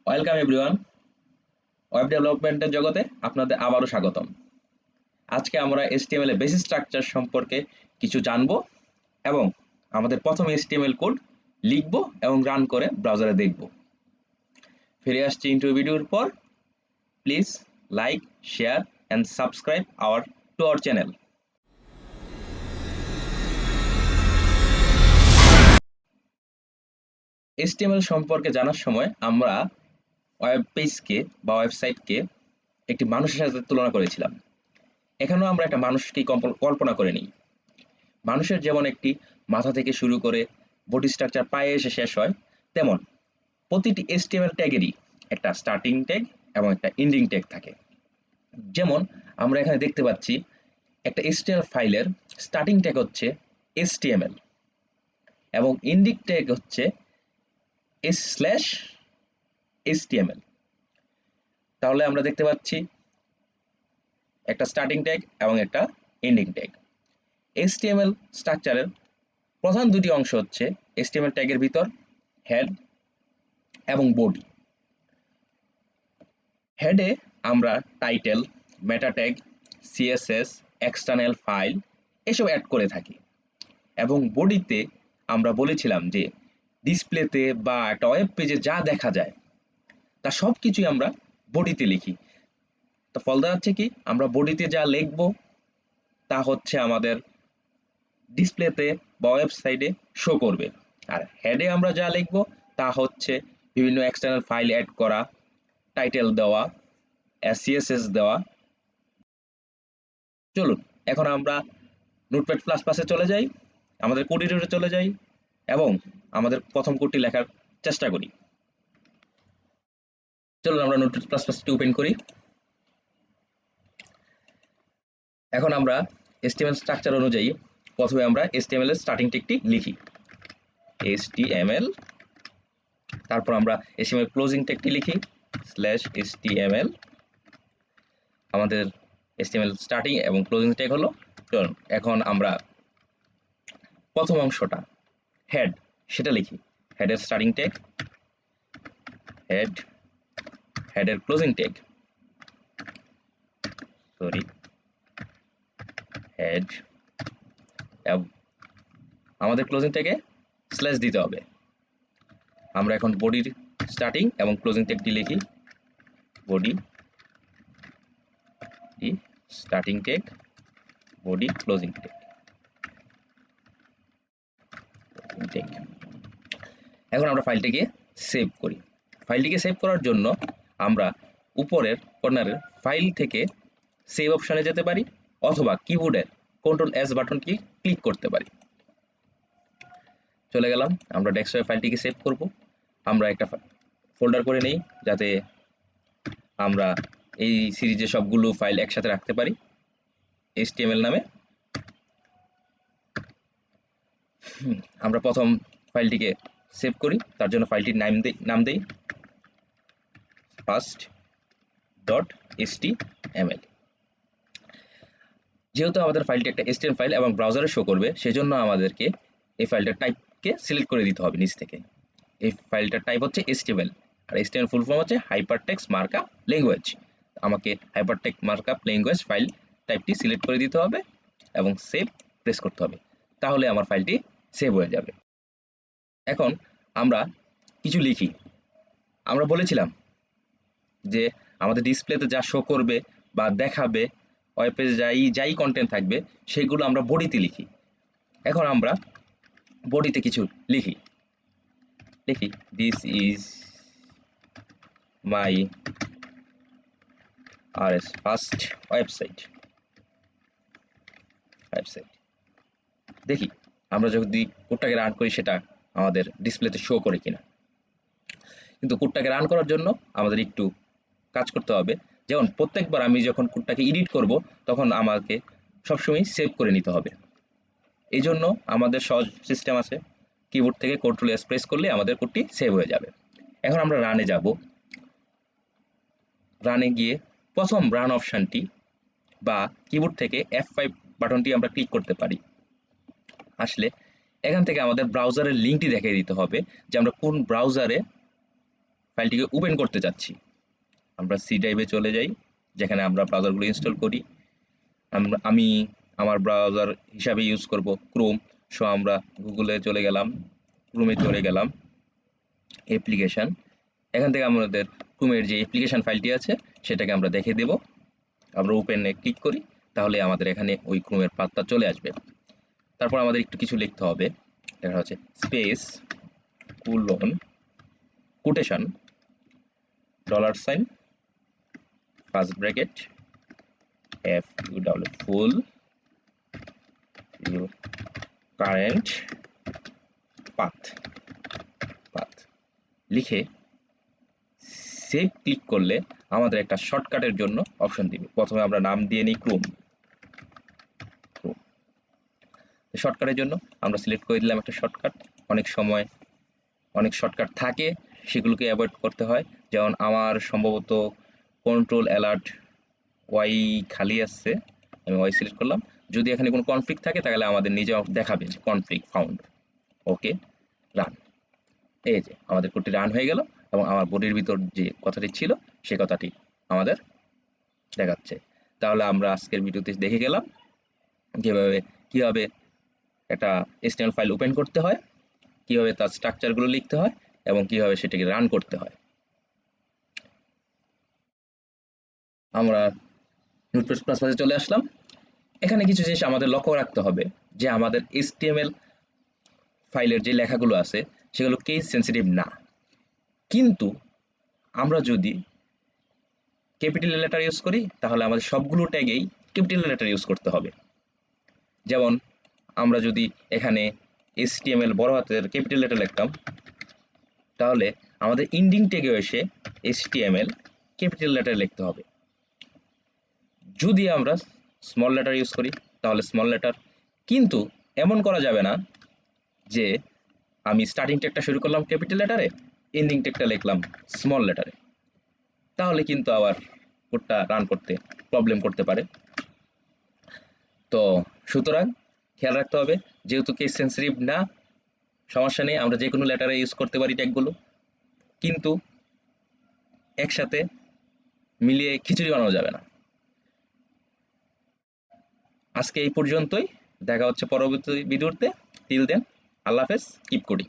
Welcome everyone, web ডেভেলপমেন্টের জগতে আপনাদের আবারও স্বাগতম। আজকে আমরা HTML এর বেসিক স্ট্রাকচার সম্পর্কে কিছু জানবো এবং আমাদের প্রথম HTML কোড লিখব এবং রান করে ব্রাউজারে দেখব। ফিরে আসছি ইন্ট্রো ভিডিওর পর। Please like, share and subscribe to our channel. HTML সম্পর্কে জানার সময় আমরা ওয়েব পেজকে বা ওয়েবসাইটকে একটি মানুষের সাথে তুলনা করেছিলাম। এখানেও আমরা একটা মানুষকে কল্পনা করে নিই। মানুষের যেমন একটি মাথা থেকে শুরু করে বডি স্ট্রাকচার পায়ে এসে শেষ হয়, তেমন প্রতিটি HTML ট্যাগেরই একটা স্টার্টিং ট্যাগ এবং একটা এন্ডিং ট্যাগ থাকে। যেমন আমরা এখানে দেখতে পাচ্ছি একটা HTML ফাইলের স্টার্টিং ট্যাগ হচ্ছে HTML এবং এন্ডিং ট্যাগ হচ্ছে s/HTML। তাহলে আমরা দেখতে পাচ্ছি একটা স্টার্টিং ট্যাগ এবং একটা এন্ডিং ট্যাগ। HTML স্ট্রাকচারের প্রধান দুটি অংশ হচ্ছে HTML ট্যাগের ভিতর হেড এবং বডি। হেডে আমরা টাইটেল, মেটা ট্যাগ, CSS, এক্সটার্নাল ফাইল এসব অ্যাড করে থাকি এবং বডিতে আমরা বলেছিলাম যে ডিসপ্লেতে বা একটা ওয়েব পেজে যা দেখা যায় তা সব কিছুই আমরা বডিতে লিখি। তো ফল দাঁড়াচ্ছে কি, আমরা বডিতে যা লিখব তা হচ্ছে আমাদের ডিসপ্লেতে বা ওয়েবসাইটে শো করবে, আর হেডে আমরা যা লিখব তা হচ্ছে বিভিন্ন এক্সটার্নাল ফাইল অ্যাড করা, টাইটেল দেওয়া, CSS দেওয়া। চলুন এখন আমরা নোটপ্যাড প্লাস প্লাসে চলে যাই, আমাদের কোড এডিটরে চলে যাই এবং আমাদের প্রথম কোডটি লেখার চেষ্টা করি। চলুন আমরা নোটপ্যাড প্লাস প্লাসটি ওপেন করি। এখন আমরা HTML স্ট্রাকচার অনুযায়ী প্রথমে আমরা HTML এর স্টার্টিং ট্যাগটি লিখি, HTML, তারপর আমরা HTML ক্লোজিং ট্যাগটি লিখি /HTML। আমাদের HTML স্টার্টিং এবং ক্লোজিং ট্যাগ হলো। চলুন এখন আমরা প্রথম অংশটা হেড সেটা লিখি, হেডের স্টার্টিং ট্যাগ, হেডের ক্লোজিং ট্যাগ, হেড, আমাদের ক্লোজিং ট্যাগে স্ল্যাশ দিতে হবে। আমরা এখন বডির স্টার্টিং এবং ক্লোজিং ট্যাগটি লিখি, body starting tag, body closing tag. এখন আমরা ফাইলটিকে সেভ করি। ফাইলটিকে সেভ করার জন্য আমরা উপরের কর্নারের ফাইল থেকে সেভ অপশনে যেতে পারি অথবা কিবোর্ডের Ctrl+S বাটনটি ক্লিক করতে পারি। চলে গেলাম, আমরা ডেস্কটপে ফাইলটিকে সেভ করব। আমরা একটা ফোল্ডার করে নেই যাতে আমরা এই সিরিজে সবগুলো ফাইল একসাথে রাখতে পারি HTML নামে। আমরা প্রথম ফাইলটিকে সেভ করি, তার জন্য ফাইলটির নাম দেই first.html। যেহেতু আমাদের ফাইলটি একটা HTML ফাইল এবং ব্রাউজারে শো করবে, সেজন্য আমাদেরকে এই ফাইলটার টাইপকে সিলেক্ট করে দিতে হবে নিচ থেকে। এই ফাইলটার টাইপ হচ্ছে HTML, আর HTML ফুল ফর্ম হচ্ছে হাইপারটেক্সট মার্কআপ ল্যাঙ্গুয়েজ। আমাকে হাইপারটেক্সট মার্কআপ ল্যাঙ্গুয়েজ ফাইল টাইপটি সিলেক্ট করে দিতে হবে এবং সেভ প্রেস করতে হবে, তাহলে আমার ফাইলটি সেভ হয়ে যাবে। এখন আমরা কিছু লিখি। আমরা বলেছিলাম যে আমাদের ডিসপ্লেতে যা শো করবে বা দেখাবে, ওয়েব পেজে যাই কন্টেন্ট থাকবে সেগুলো আমরা বডিতে লিখি। এখন আমরা বডিতে কিছু লিখি this is my RS first website. দেখি আমরা যদি কোডটাকে রান করি সেটা আমাদের ডিসপ্লেতে শো করে কিনা। কিন্তু কোডটাকে রান করার জন্য আমাদের একটু কাজ করতে হবে। যেমন প্রত্যেকবার আমি যখন কোডটাকে এডিট করব তখন আমাকে সবসময় সেভ করে নিতে হবে। এই জন্য আমাদের সহজ সিস্টেম আছে, কিবোর্ড থেকে Ctrl+S প্রেস করলে আমাদের কোডটি সেভ হয়ে যাবে। এখন আমরা রানে যাব। রানে গিয়ে প্রথম রান অপশনটি বা কিবোর্ড থেকে F5 বাটনটি আমরা ক্লিক করতে পারি। আসলে এখান থেকে আমাদের ব্রাউজারের লিঙ্কটি দেখিয়ে দিতে হবে যে আমরা কোন ব্রাউজারে ফাইলটিকে ওপেন করতে চাচ্ছি, আমরা সি ড্রাইভে চলে যাই, যেখানে আমরা ব্রাউজারগুলো ইনস্টল করি। আমি আমার ব্রাউজার হিসাবে ইউজ করব ক্রোম, সো আমরা গুগলে চলে গেলাম, ক্রোমে চলে গেলাম, অ্যাপ্লিকেশন। এখান থেকে আমাদের ক্রোমের যে অ্যাপ্লিকেশন ফাইলটি আছে সেটাকে আমরা দেখে দেব। আমরা ওপেনে ক্লিক করি, তাহলে আমাদের এখানে ওই ক্রোমের পাথটা চলে আসবে। তারপর আমাদের একটু কিছু লিখতে হবে, দেখা হচ্ছে space colon quotation $, first bracket FULL ফুল কারেন্ট পাথ লিখে সেভ ক্লিক করলে আমাদের একটা শর্টকাটের জন্য অপশন দিবে। প্রথমে আমরা নাম দিয়ে নিই ক্রোম। শর্টকাটের জন্য আমরা সিলেক্ট করে দিলাম একটা শর্টকাট। অনেক সময় অনেক শর্টকাট থাকে, সেগুলোকে অ্যাভয়েড করতে হয়। যেমন আমার সম্ভবত কন্ট্রোল অ্যালার্ট ওয়াই খালি আসছে, আমি ওয়াই সিলেক্ট করলাম। যদি এখানে কোনো কনফ্লিক্ট থাকে তাহলে আমাদের নিজে দেখাবে যে কনফ্লিক্ট ফাউন্ড। ওকে, রান। এই যে আমাদের কোডটি রান হয়ে গেল এবং আমার বডির ভিতর যে কথাটি ছিল সে কথাটি আমাদের দেখাচ্ছে। তাহলে আমরা আজকের ভিডিওতে দেখে গেলাম কিভাবে একটা HTML ফাইল ওপেন করতে হয়, কিভাবে তার স্ট্রাকচারগুলো লিখতে হয় এবং কিভাবে সেটাকে রান করতে হয়। আমরা নোটপ্যাড প্লাসে চলে আসলাম। এখানে কিছু জিনিস আমাদের লক্ষ্য রাখতে হবে, যে আমাদের HTML ফাইলের যে লেখাগুলো আছে সেগুলো কেস সেন্সিটিভ না, কিন্তু আমরা যদি ক্যাপিটাল লেটার ইউজ করি তাহলে আমাদের সবগুলো ট্যাগেই ক্যাপিটাল লেটার ইউজ করতে হবে। যেমন আমরা যদি এখানে HTML বড় হাতের ক্যাপিটাল লেটার লিখতাম, তাহলে আমাদের ইন্ডিং ট্যাগে এসে HTML ক্যাপিটাল লেটার লিখতে হবে। যদি আমরা স্মল লেটার ইউজ করি তাহলে স্মল লেটার, কিন্তু এমন করা যাবে না যে আমি স্টার্টিং ট্যাগটা শুরু করলাম ক্যাপিটাল লেটারে, এন্ডিং ট্যাগটা লিখলাম স্মল লেটারে, তাহলে কিন্তু আবার কোডটা রান করতে প্রবলেম করতে পারে। তো সুতরাং খেয়াল রাখতে হবে, যেহেতু কেস সেন্সিটিভ না, সমস্যা নেই, আমরা যে কোনো লেটারে ইউজ করতে পারি ট্যাগগুলো, কিন্তু একসাথে মিলিয়ে খিচুড়ি বানানো যাবে না। আজকে এই পর্যন্তই, দেখা হচ্ছে পরবর্তী ভিডিওতে। টিল দেন, আল্লাহ হাফেজ, কিপ কোডিং।